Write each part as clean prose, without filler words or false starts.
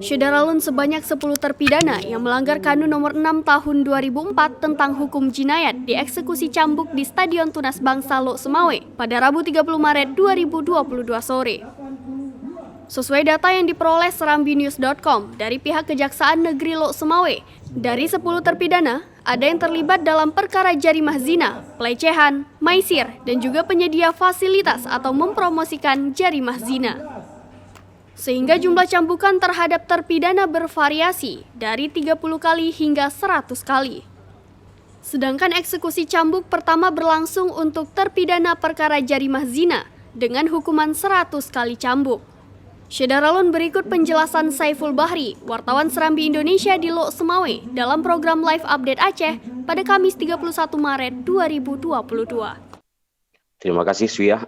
Syederalun sebanyak 10 terpidana yang melanggar Kanun Nomor 6 Tahun 2004 tentang hukum jinayat dieksekusi cambuk di Stadion Tunas Bangsa Lok Sumawe pada Rabu 30 Maret 2022 sore. Sesuai data yang diperoleh serambinews.com dari pihak Kejaksaan Negeri Lok Sumawe, dari 10 terpidana, ada yang terlibat dalam perkara jarimah zina, pelecehan, maisir, dan juga penyedia fasilitas atau mempromosikan jarimah zina. Sehingga jumlah cambukan terhadap terpidana bervariasi dari 30 kali hingga 100 kali. Sedangkan eksekusi cambuk pertama berlangsung untuk terpidana perkara jarimah zina dengan hukuman 100 kali cambuk. Syederalun berikut penjelasan Saiful Bahri, wartawan Serambi Indonesia di Lok Sumawe dalam program Live Update Aceh pada Kamis 31 Maret 2022. Terima kasih Suya.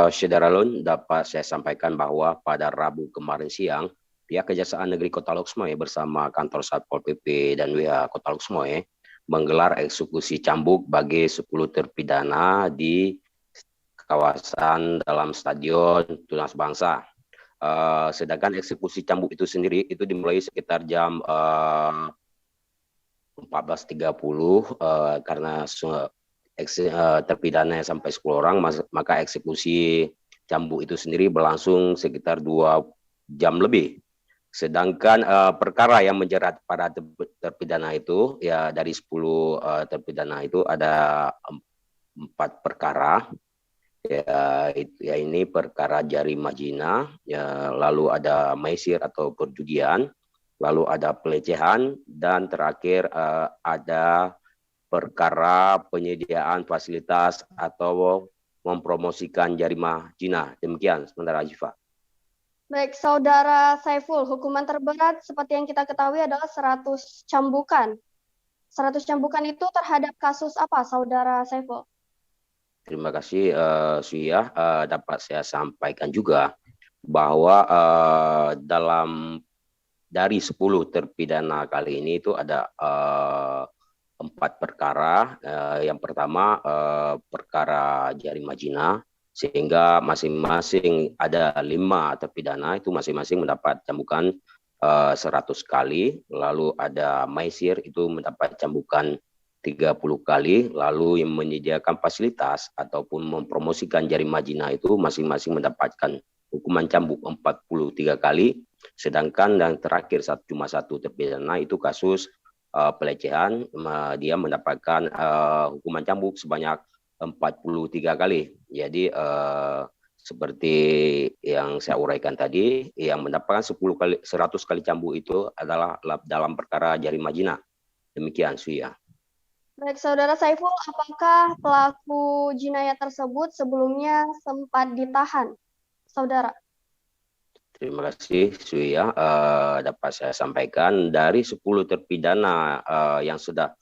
Syederalun, dapat saya sampaikan bahwa pada Rabu kemarin siang, pihak Kejaksaan Negeri Kota Lok Sumawe bersama kantor Satpol PP dan WH Kota Lok Sumawe menggelar eksekusi cambuk bagi 10 terpidana di kawasan dalam Stadion Tunas Bangsa. Sedangkan eksekusi cambuk itu sendiri itu dimulai sekitar jam 14.30 karena terpidana sampai 10 orang, maka eksekusi cambuk itu sendiri berlangsung sekitar 2 jam lebih. Sedangkan perkara yang menjerat para terpidana itu, ya dari 10 terpidana itu ada 4 perkara. Ya ini perkara jarimah zina, ya, lalu ada maisir atau perjudian, lalu ada pelecehan, dan terakhir ada perkara penyediaan fasilitas atau mempromosikan jarimah zina. Demikian sementara Ajifa. Baik, Saudara Saiful, hukuman terberat seperti yang kita ketahui adalah 100 cambukan. 100 cambukan itu terhadap kasus apa, Saudara Saiful? Terima kasih, Suya. Dapat saya sampaikan juga bahwa dari 10 terpidana kali ini itu ada 4 perkara. Yang pertama perkara jarimah zina, sehingga masing-masing ada 5 terpidana itu masing-masing mendapat cambukan 100 kali. Lalu ada maisir itu mendapat cambukan 30 kali. Lalu yang menyediakan fasilitas ataupun mempromosikan jarimah zina itu masing-masing mendapatkan hukuman cambuk 43 kali. Sedangkan yang terakhir cuma satu terpidana itu kasus pelecehan, dia mendapatkan hukuman cambuk sebanyak 43 kali. Jadi seperti yang saya uraikan tadi, yang mendapatkan 100 kali cambuk itu adalah dalam perkara jarimah zina. Demikian, Suya. Baik, Saudara Saiful, apakah pelaku jinayat tersebut sebelumnya sempat ditahan, Saudara? Terima kasih, Suya. Dapat saya sampaikan dari 10 terpidana yang sudah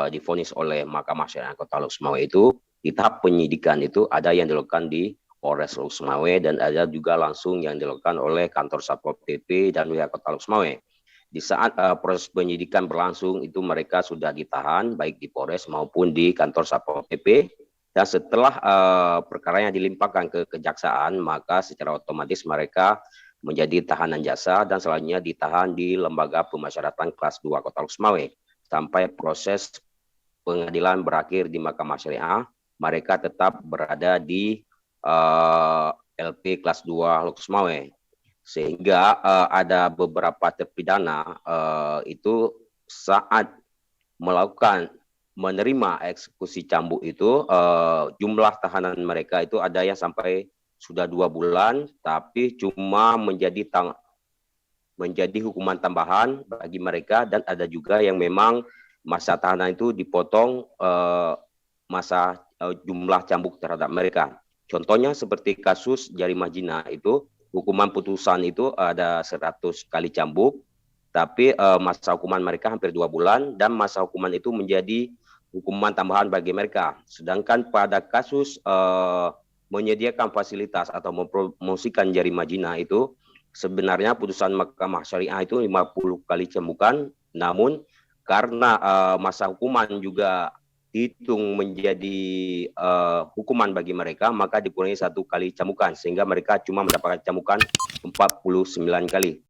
divonis oleh Mahkamah Syariah Kota Lok Sumawe itu, di tahap penyidikan itu ada yang dilakukan di Polres Lok Sumawe dan ada juga langsung yang dilakukan oleh kantor Satpol PP dan WH Kota Lok Sumawe. Di saat proses penyidikan berlangsung itu mereka sudah ditahan baik di Polres maupun di kantor Satpol PP. Dan setelah perkaranya dilimpahkan ke kejaksaan, maka secara otomatis mereka menjadi tahanan jasa dan selanjutnya ditahan di Lembaga Pemasyarakatan Kelas 2 Kota Lok Sumawe sampai proses pengadilan berakhir di Mahkamah Syariah. Mereka tetap berada di LP Kelas 2 Lok Sumawe, sehingga ada beberapa terpidana itu saat menerima eksekusi cambuk itu jumlah tahanan mereka itu ada yang sampai sudah 2 bulan, tapi cuma menjadi hukuman tambahan bagi mereka, dan ada juga yang memang masa tahanan itu dipotong masa jumlah cambuk terhadap mereka. Contohnya seperti kasus jarimah zina itu, hukuman putusan itu ada 100 kali cambuk, tapi masa hukuman mereka hampir 2 bulan, dan masa hukuman itu menjadi hukuman tambahan bagi mereka. Sedangkan pada kasus menyediakan fasilitas atau mempromosikan jarimah zina itu, sebenarnya putusan Mahkamah Syariah itu 50 kali cambukan, namun karena masa hukuman juga dihitung menjadi hukuman bagi mereka, maka dikurangi 1 kali cambukan sehingga mereka cuma mendapatkan cambukan 49 kali.